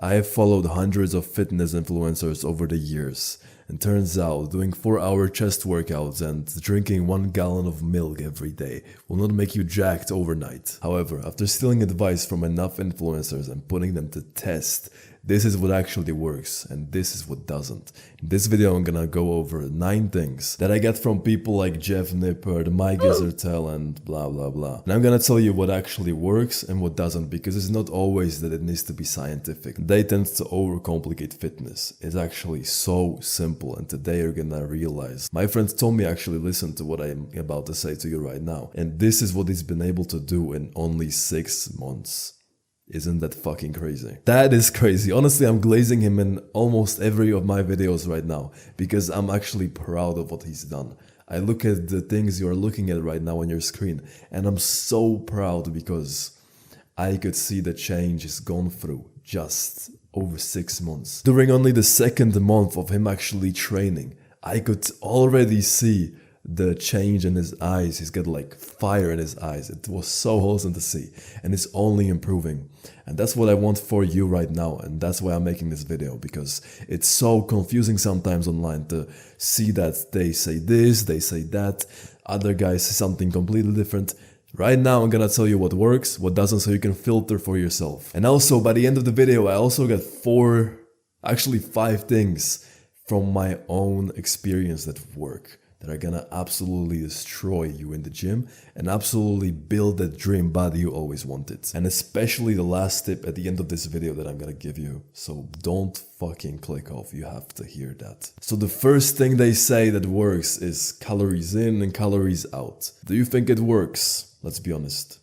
I have followed hundreds of fitness influencers over the years, and turns out doing 4-hour chest workouts and drinking 1 gallon of milk every day will not make you jacked overnight. However, after stealing advice from enough influencers and putting them to test, this is what actually works and this is what doesn't. In this video I'm gonna go over 9 things that I get from people like Jeff Nippert, Mike Gizertel and blah blah blah. And I'm gonna tell you what actually works and what doesn't, because it's not always that it needs to be scientific. They tend to overcomplicate fitness. It's actually so simple, and today you're gonna realize. My friend Tommy actually listened to what I'm about to say to you right now, and this is what he's been able to do in only 6 months. Isn't that fucking crazy? That is crazy. Honestly, I'm glazing him in almost every of my videos right now because I'm actually proud of what he's done. I look at the things you're looking at right now on your screen and I'm so proud because I could see the change he's gone through just over 6 months. During only the 2nd month of him actually training, I could already see the change in his eyes. He's got like fire in his eyes. It was so wholesome to see, and it's only improving. And that's what I want for you right now, and that's why I'm making this video, because it's so confusing sometimes online to see that they say this, they say that, other guys say something completely different. Right now I'm gonna tell you what works, what doesn't, so you can filter for yourself. And also by the end of the video I also got 5 things from my own experience that work, that are gonna absolutely destroy you in the gym and absolutely build that dream body you always wanted. And especially the last tip at the end of this video that I'm gonna give you. So don't fucking click off, you have to hear that. So the first thing they say that works is calories in and calories out. Do you think it works? Let's be honest.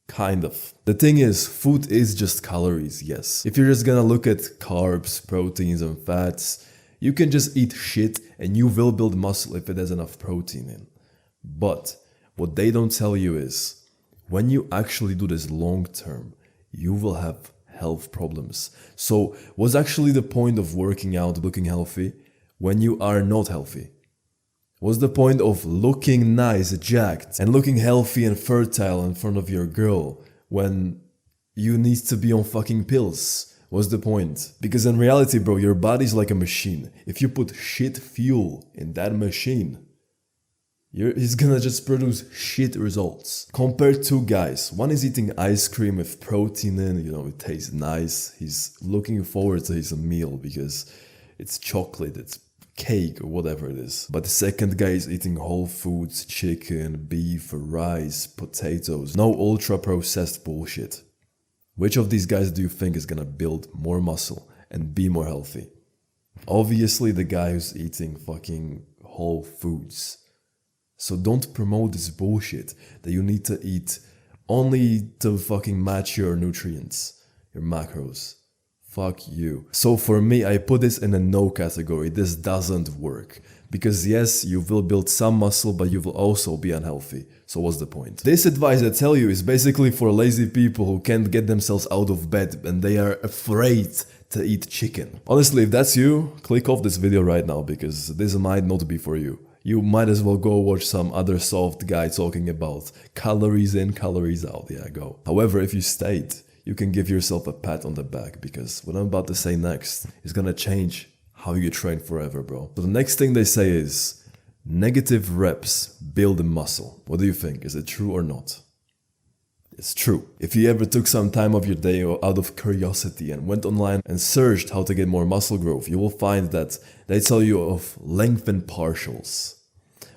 Kind of. The thing is, food is just calories, yes. If you're just gonna look at carbs, proteins and fats, you can just eat shit and you will build muscle if it has enough protein in. But what they don't tell you is, when you actually do this long term, you will have health problems. So what's actually the point of working out, looking healthy, when you are not healthy? What's the point of looking nice, jacked, and looking healthy and fertile in front of your girl when you need to be on fucking pills? What's the point? Because in reality, bro, your body's like a machine. If you put shit fuel in that machine, he's gonna just produce shit results. Compare 2 guys. One is eating ice cream with protein in, you know, it tastes nice. He's looking forward to his meal because it's chocolate, it's cake or whatever it is. But the second guy is eating whole foods, chicken, beef, rice, potatoes. No ultra processed bullshit. Which of these guys do you think is gonna build more muscle and be more healthy? Obviously the guy who's eating fucking whole foods. So don't promote this bullshit that you need to eat only to fucking match your nutrients, your macros. Fuck you. So for me, I put this in a no category. This doesn't work. Because yes, you will build some muscle, but you will also be unhealthy. So what's the point? This advice I tell you is basically for lazy people who can't get themselves out of bed and they are afraid to eat chicken. Honestly, if that's you, click off this video right now, because this might not be for you. You might as well go watch some other soft guy talking about calories in, calories out. Yeah, go. However, if you stayed, you can give yourself a pat on the back, because what I'm about to say next is gonna change how you train forever, bro. So the next thing they say is, negative reps build muscle. What do you think? Is it true or not? It's true. If you ever took some time of your day out of curiosity and went online and searched how to get more muscle growth, you will find that they tell you of lengthened partials.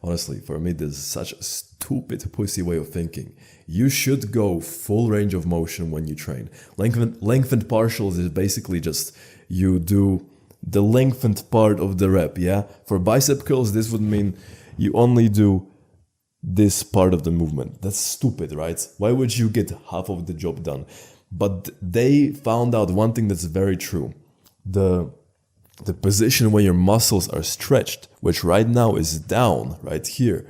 Honestly, for me, this is such a stupid pussy way of thinking. You should go full range of motion when you train. Lengthened partials is basically just you do the lengthened part of the rep, yeah? For bicep curls, this would mean you only do this part of the movement. That's stupid, right? Why would you get half of the job done? But they found out one thing that's very true. The position where your muscles are stretched, which right now is down, right here,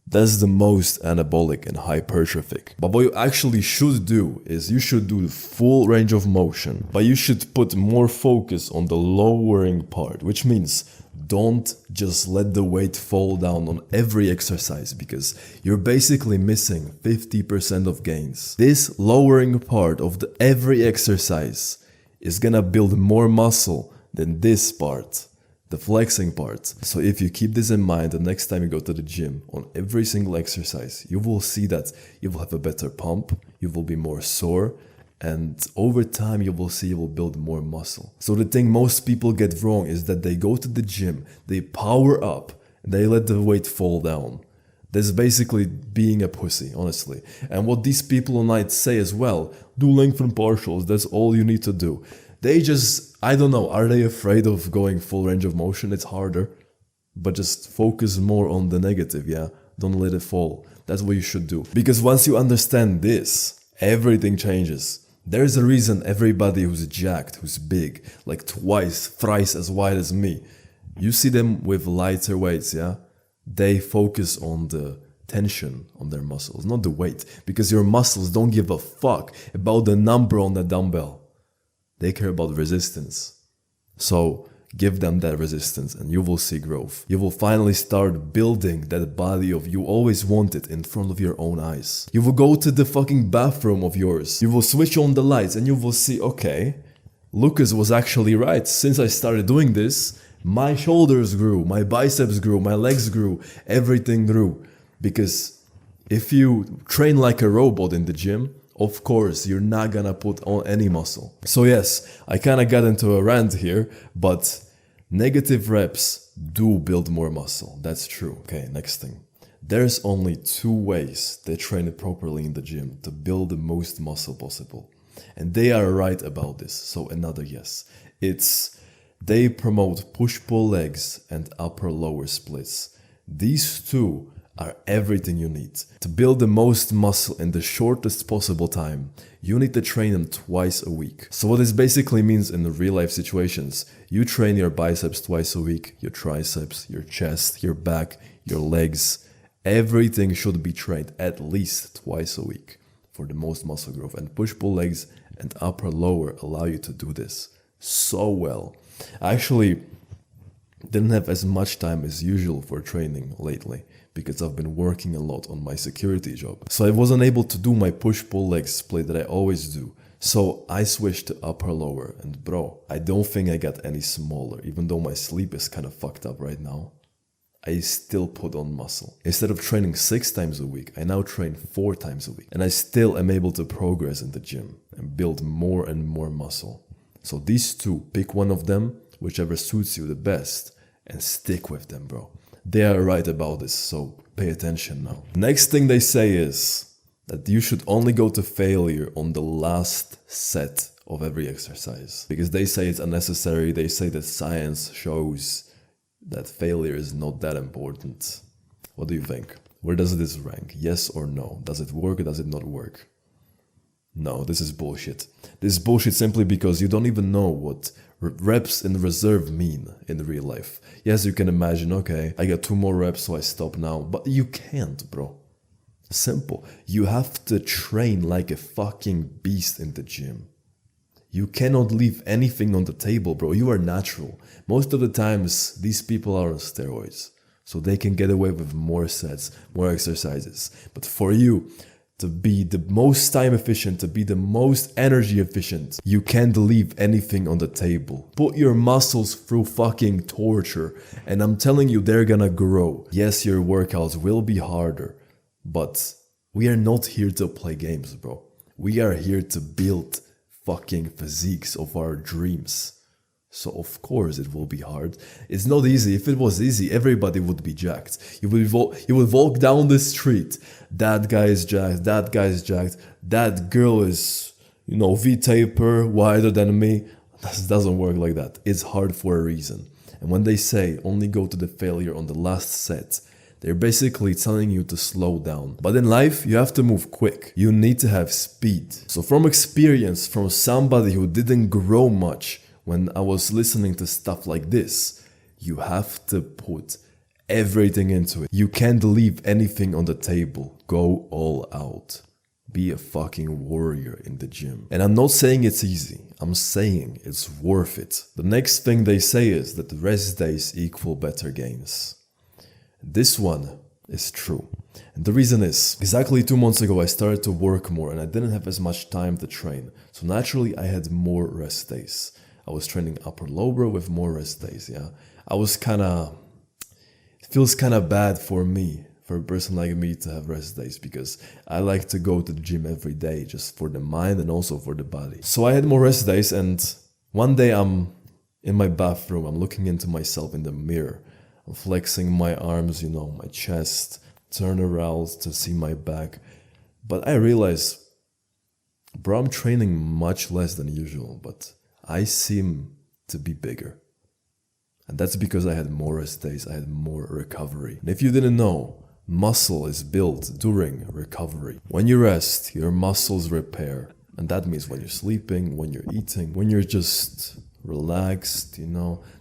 that's the most anabolic and hypertrophic. But what you actually should do is you should do the full range of motion, but you should put more focus on the lowering part, which means don't just let the weight fall down on every exercise, because you're basically missing 50% of gains. This lowering part of every exercise is gonna build more muscle than this part, the flexing part. So if you keep this in mind, the next time you go to the gym, on every single exercise, you will see that you will have a better pump, you will be more sore, and over time you will see you will build more muscle. So the thing most people get wrong is that they go to the gym, they power up, and they let the weight fall down. That's basically being a pussy, honestly. And what these people online say as well, do lengthen partials, that's all you need to do. They just, I don't know, are they afraid of going full range of motion? It's harder. But just focus more on the negative, yeah? Don't let it fall. That's what you should do. Because once you understand this, everything changes. There's a reason everybody who's jacked, who's big, like twice, thrice as wide as me, you see them with lighter weights, yeah? They focus on the tension on their muscles, not the weight. Because your muscles don't give a fuck about the number on the dumbbell. They care about resistance. So give them that resistance and you will see growth. You will finally start building that body of you always wanted in front of your own eyes. You will go to the fucking bathroom of yours. You will switch on the lights and you will see, okay, Lucas was actually right. Since I started doing this, my shoulders grew, my biceps grew, my legs grew, everything grew. Because if you train like a robot in the gym, of course, you're not gonna put on any muscle. So yes, I kinda got into a rant here, but negative reps do build more muscle. That's true. Okay, next thing. There's only 2 ways they train it properly in the gym to build the most muscle possible. And they are right about this. So another yes. They promote push-pull legs and upper-lower splits. These 2 are everything you need. To build the most muscle in the shortest possible time, you need to train them twice a week. So what this basically means in the real life situations, you train your biceps twice a week, your triceps, your chest, your back, your legs. Everything should be trained at least twice a week for the most muscle growth. And push-pull legs and upper-lower allow you to do this so well. I actually didn't have as much time as usual for training lately, because I've been working a lot on my security job. So I wasn't able to do my push-pull leg split that I always do. So I switched to upper-lower, and bro, I don't think I got any smaller, even though my sleep is kind of fucked up right now. I still put on muscle. Instead of training 6 times a week, I now train 4 times a week. And I still am able to progress in the gym and build more and more muscle. So these 2, pick one of them, whichever suits you the best, and stick with them, bro. They are right about this, so pay attention now. Next thing they say is that you should only go to failure on the last set of every exercise. Because they say it's unnecessary, they say that science shows that failure is not that important. What do you think? Where does this rank? Yes or no? Does it work or does it not work? No, this is bullshit. This is bullshit simply because you don't even know what reps in reserve mean in real life. Yes, you can imagine, okay, I got 2 more reps so I stop now. But you can't, bro. Simple. You have to train like a fucking beast in the gym. You cannot leave anything on the table, bro. You are natural. Most of the times, these people are on steroids. So they can get away with more sets, more exercises. But for you, to be the most time efficient, to be the most energy efficient, you can't leave anything on the table. Put your muscles through fucking torture, and I'm telling you, they're gonna grow. Yes, your workouts will be harder, but we are not here to play games, bro. We are here to build fucking physiques of our dreams. So of course it will be hard. It's not easy. If it was easy, everybody would be jacked. You would walk down the street. That guy is jacked. That guy is jacked. That girl is, V-taper, wider than me. This doesn't work like that. It's hard for a reason. And when they say only go to the failure on the last set, they're basically telling you to slow down. But in life, you have to move quick. You need to have speed. So from experience, from somebody who didn't grow much, when I was listening to stuff like this, you have to put everything into it. You can't leave anything on the table. Go all out. Be a fucking warrior in the gym. And I'm not saying it's easy. I'm saying it's worth it. The next thing they say is that rest days equal better gains. This one is true. And the reason is, exactly 2 months ago I started to work more and I didn't have as much time to train. So naturally I had more rest days. I was training upper lower with more rest days, yeah. It feels kind of bad for me, for a person like me to have rest days, because I like to go to the gym every day just for the mind and also for the body. So I had more rest days, and one day I'm in my bathroom, I'm looking into myself in the mirror. I'm flexing my arms, my chest, turn around to see my back. But I realize, bro, I'm training much less than usual, but I seem to be bigger. And that's because I had more rest days, I had more recovery. And if you didn't know, muscle is built during recovery. When you rest, your muscles repair. And that means when you're sleeping, when you're eating, when you're just relaxed,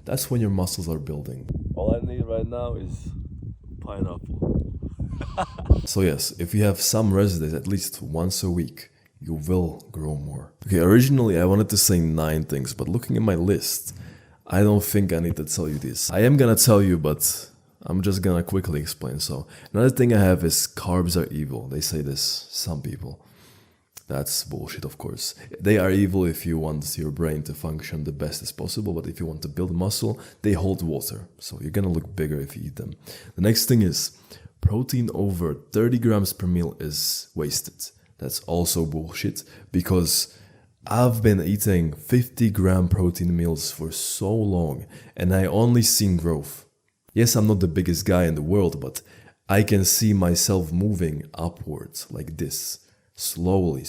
that's when your muscles are building. All I need right now is pineapple. So yes, if you have some rest days, at least once a week, you will grow more. Okay, originally I wanted to say 9 things, but looking at my list, I don't think I need to tell you this. I am gonna tell you, but I'm just gonna quickly explain. So another thing I have is carbs are evil. They say this, some people. That's bullshit, of course. They are evil if you want your brain to function the best as possible, but if you want to build muscle, they hold water. So you're gonna look bigger if you eat them. The next thing is protein over 30 grams per meal is wasted. That's also bullshit, because I've been eating 50-gram protein meals for so long and I only seen growth. Yes, I'm not the biggest guy in the world, but I can see myself moving upwards like this. Slowly.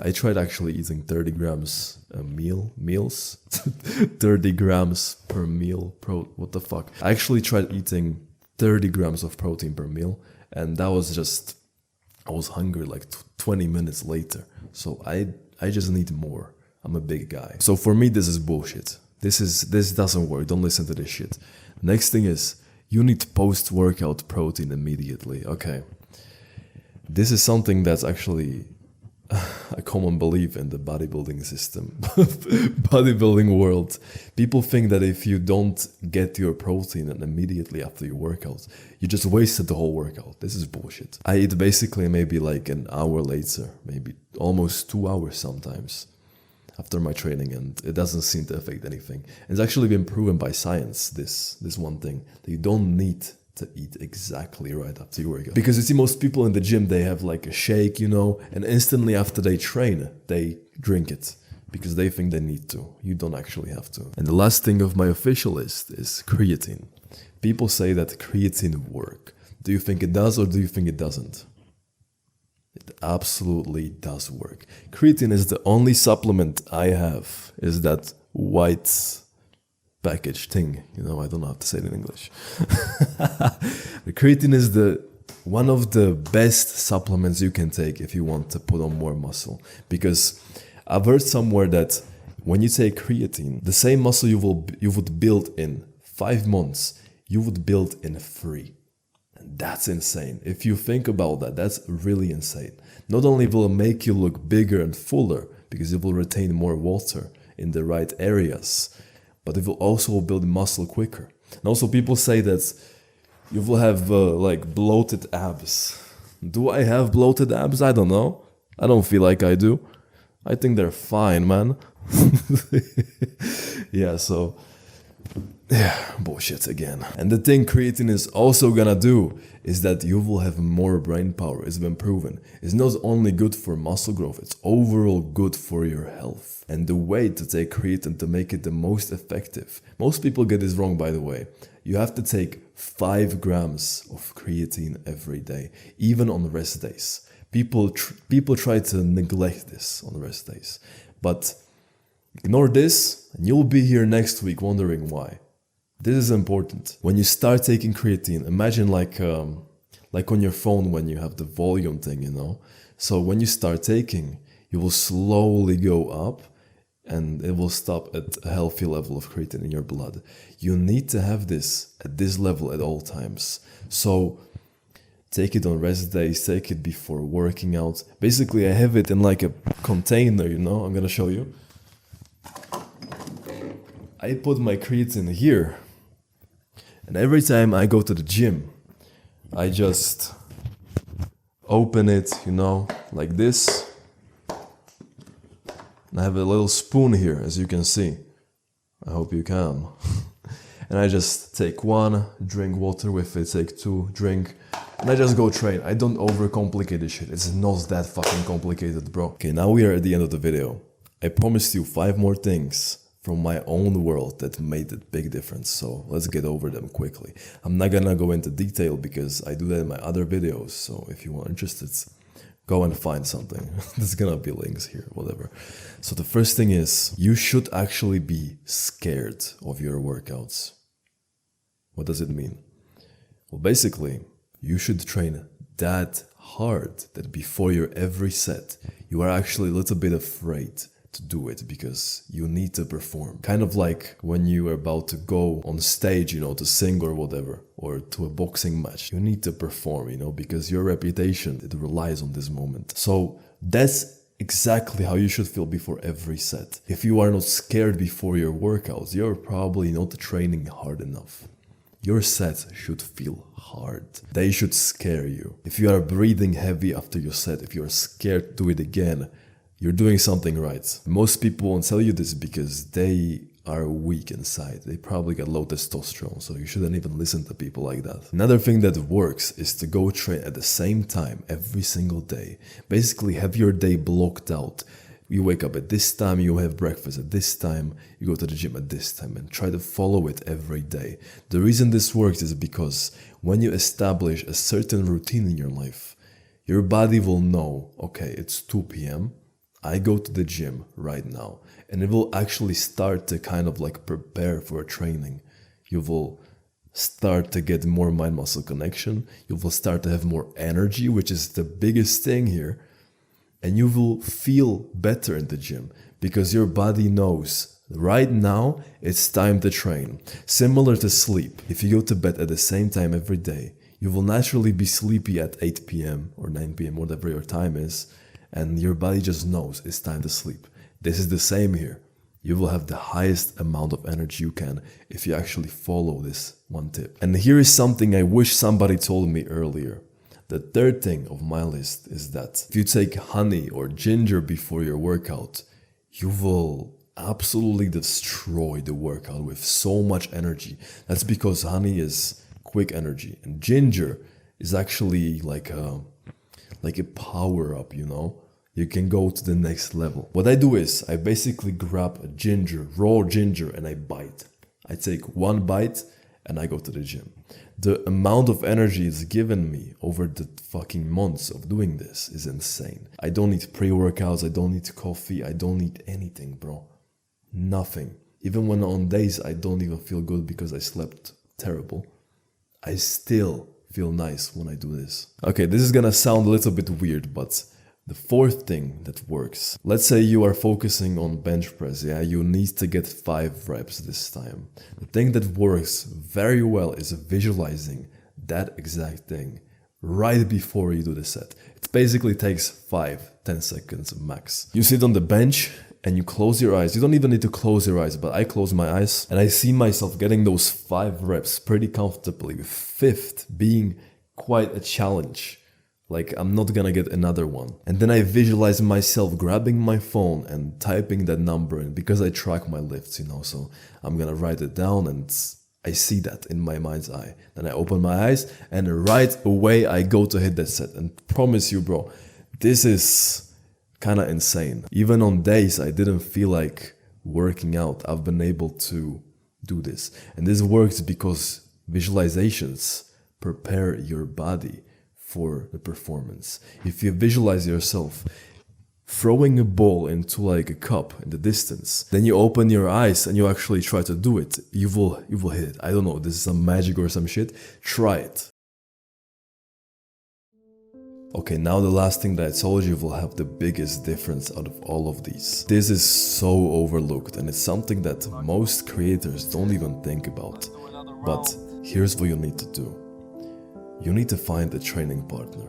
I tried actually eating 30 grams a meals? 30 grams per meal, what the fuck? I actually tried eating 30 grams of protein per meal, and that was just, I was hungry like 20 minutes later. So I just need more. I'm a big guy. So for me, this is bullshit. This doesn't work. Don't listen to this shit. Next thing is, you need post-workout protein immediately. Okay. This is something that's actually a common belief in the bodybuilding system, bodybuilding world. People think that if you don't get your protein immediately after your workout, you just wasted the whole workout. This is bullshit. I eat basically maybe like an hour later, maybe almost 2 hours sometimes after my training, and it doesn't seem to affect anything. It's actually been proven by science, this one thing, that you don't need to eat exactly right after your workout. Because you see most people in the gym, they have like a shake, and instantly after they train, they drink it because they think they need to. You don't actually have to. And the last thing of my official list is creatine. People say that creatine works. Do you think it does or do you think it doesn't? It absolutely does work. Creatine is the only supplement I have, is that white package thing, I don't know how to say it in English. The creatine is one of the best supplements you can take if you want to put on more muscle, because I've heard somewhere that when you take creatine, the same muscle you would build in 5 months, you would build in 3. And that's insane. If you think about that, that's really insane. Not only will it make you look bigger and fuller, because it will retain more water in the right areas, but it will also build muscle quicker. And also people say that you will have like bloated abs. Do I have bloated abs? I don't know. I don't feel like I do. I think they're fine, man. Bullshit again. And the thing creatine is also gonna do is that you will have more brain power. It's been proven. It's not only good for muscle growth, it's overall good for your health. And the way to take creatine to make it the most effective, most people get this wrong, by the way. You have to take 5 grams of creatine every day, even on rest days. People try to neglect this on rest days, but ignore this and you'll be here next week wondering why. This is important. When you start taking creatine, imagine like on your phone when you have the volume thing, So when you start taking, you will slowly go up and it will stop at a healthy level of creatine in your blood. You need to have this at this level at all times. So take it on rest days, take it before working out. Basically, I have it in like a container, I'm gonna show you. I put my creatine here. And every time I go to the gym, I just open it, you know, like this. And I have a little spoon here, as you can see. I hope you can. And I just take one, drink water with it, take two, drink, and I just go train. I don't overcomplicate this shit. It's not that fucking complicated, bro. Okay, now we are at the end of the video. I promised you 5 more things from my own world that made a big difference, so let's get over them quickly. I'm not gonna go into detail because I do that in my other videos, so if you are interested, go and find something. There's gonna be links here, whatever. So the first thing is, you should actually be scared of your workouts. What does it mean? Well, basically, you should train that hard that before your every set, you are actually a little bit afraid to do it because you need to perform. Kind of like when you are about to go on stage, you know, to sing or whatever, or to a boxing match. You need to perform, you know, because your reputation, it relies on this moment. So that's exactly how you should feel before every set. If you are not scared before your workouts, you're probably not training hard enough. Your sets should feel hard. They should scare you. If you are breathing heavy after your set, if you are scared to do it again, you're doing something right. Most people won't tell you this because they are weak inside. They probably got low testosterone, so you shouldn't even listen to people like that. Another thing that works is to go train at the same time every single day. Basically, have your day blocked out. You wake up at this time, you have breakfast at this time, you go to the gym at this time, and try to follow it every day. The reason this works is because when you establish a certain routine in your life, your body will know, okay, it's 2 p.m., I go to the gym right now, and it will actually start to kind of like prepare for a training. You will start to get more mind-muscle connection, you will start to have more energy, which is the biggest thing here. And you will feel better in the gym because your body knows right now it's time to train. Similar to sleep. If you go to bed at the same time every day, you will naturally be sleepy at 8 p.m. or 9 p.m., whatever your time is, and your body just knows it's time to sleep. This is the same here. You will have the highest amount of energy you can if you actually follow this one tip. And here is something I wish somebody told me earlier. The third thing of my list is that if you take honey or ginger before your workout, you will absolutely destroy the workout with so much energy. That's because honey is quick energy and ginger is actually like a power up, you know? You can go to the next level. What I do is I basically grab a ginger, raw ginger, and I bite. I take one bite and I go to the gym. The amount of energy it's given me over the fucking months of doing this is insane. I don't need pre-workouts, I don't need coffee, I don't need anything, bro. Nothing. Even when on days I don't even feel good because I slept terrible, I still feel nice when I do this. Okay, this is gonna sound a little bit weird, but the fourth thing that works. Let's say you are focusing on bench press, yeah? You need to get 5 reps this time. The thing that works very well is visualizing that exact thing right before you do the set. It basically takes 5-10 seconds max. You sit on the bench and you close your eyes. You don't even need to close your eyes, but I close my eyes and I see myself getting those 5 reps pretty comfortably, with 5th being quite a challenge. Like, I'm not gonna get another one. And then I visualize myself grabbing my phone and typing that number in because I track my lifts, you know, so I'm gonna write it down and I see that in my mind's eye. Then I open my eyes and right away I go to hit that set. And promise you, bro, this is kind of insane. Even on days I didn't feel like working out, I've been able to do this. And this works because visualizations prepare your body for the performance. If you visualize yourself throwing a ball into like a cup in the distance, then you open your eyes and you actually try to do it, you will hit it. I don't know, this is some magic or some shit. Try it. Okay, now the last thing that I told you will have the biggest difference out of all of these. This is so overlooked and it's something that most creators don't even think about. But here's what you need to do. You need to find a training partner.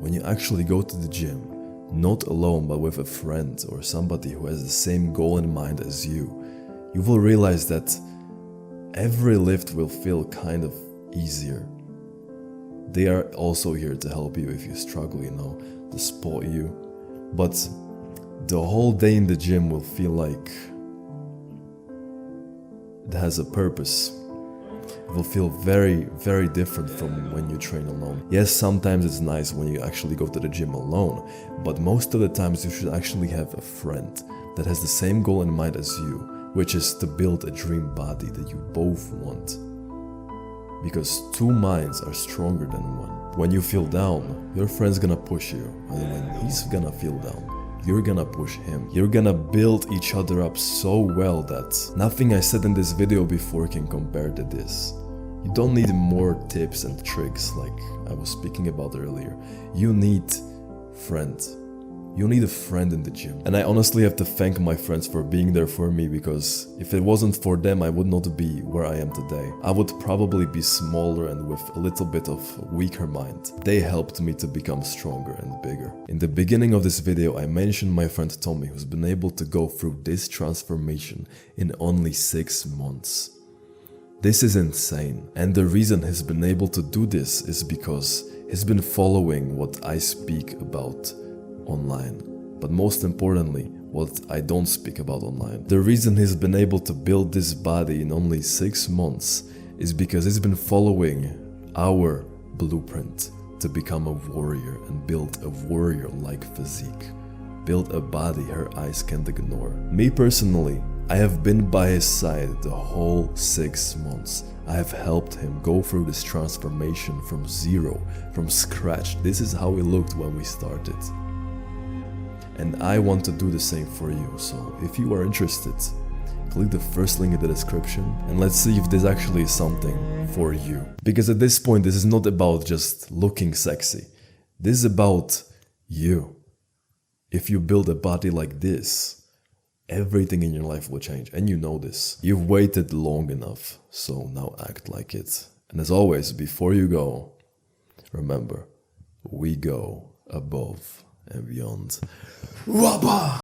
When you actually go to the gym, not alone but with a friend or somebody who has the same goal in mind as you will realize that every lift will feel kind of easier. They are also here to help you if you struggle, to support you. But the whole day in the gym will feel like it has a purpose. It will feel very, very different from when you train alone. Yes, sometimes it's nice when you actually go to the gym alone, but most of the times you should actually have a friend that has the same goal in mind as you, which is to build a dream body that you both want. Because two minds are stronger than one. When you feel down, your friend's gonna push you, and when he's gonna feel down, you're gonna push him. You're gonna build each other up so well that nothing I said in this video before can compare to this. You don't need more tips and tricks like I was speaking about earlier. You need friends. You need a friend in the gym. And I honestly have to thank my friends for being there for me, because if it wasn't for them, I would not be where I am today. I would probably be smaller and with a little bit of a weaker mind. They helped me to become stronger and bigger. In the beginning of this video, I mentioned my friend Tommy, who's been able to go through this transformation in only 6 months. This is insane. And the reason he's been able to do this is because he's been following what I speak about online, but most importantly, what I don't speak about online. The reason he's been able to build this body in only 6 months is because he's been following our blueprint to become a warrior and build a warrior-like physique. Build a body her eyes can't ignore. Me personally, I have been by his side the whole 6 months. I have helped him go through this transformation from zero, from scratch. This is how he looked when we started. And I want to do the same for you, so if you are interested, click the first link in the description and let's see if this actually is something for you. Because at this point, this is not about just looking sexy. This is about you. If you build a body like this, everything in your life will change, and you know this. You've waited long enough, so now act like it. And as always, before you go, remember, we go above and beyond. Wabba!